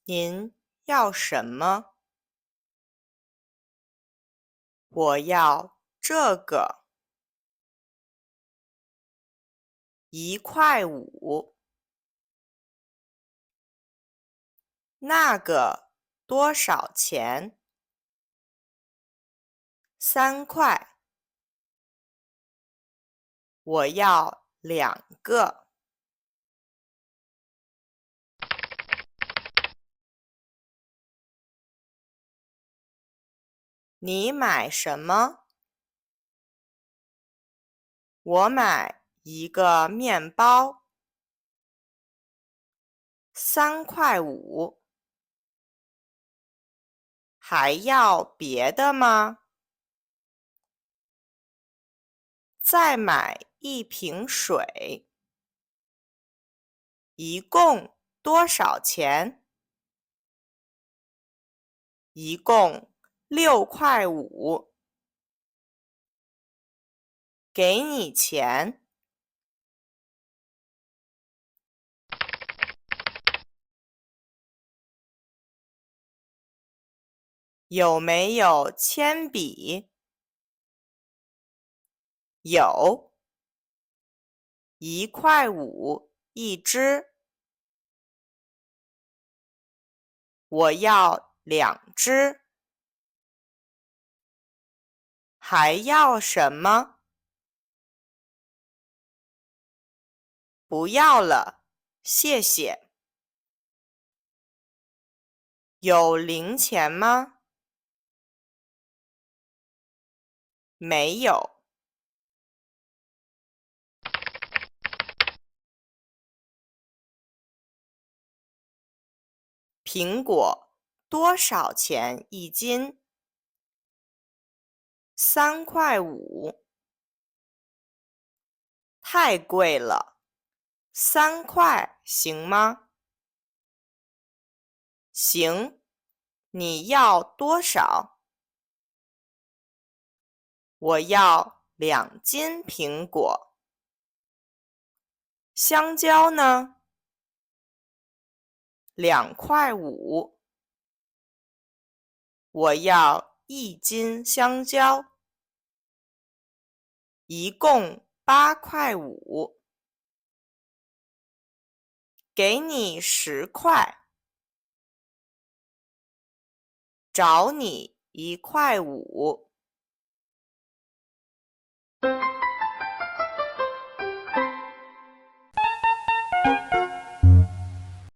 您要什么？我要这个1.5块。那个多少钱？3块。我要2个。你买什么？我买一个面包。3.5块。还要别的吗？再买一瓶水。一共多少钱？一共6.5块。给你钱。有没有铅笔？有。1.5块一支。我要2支。还要什么？不要了，谢谢。有零钱吗？没有。苹果多少钱一斤？3.5块。太贵了，3块行吗？行。你要多少？我要2斤苹果。香蕉呢？2.5块。我要1斤香蕉。一共8.5块。给你10块。找你1.5块。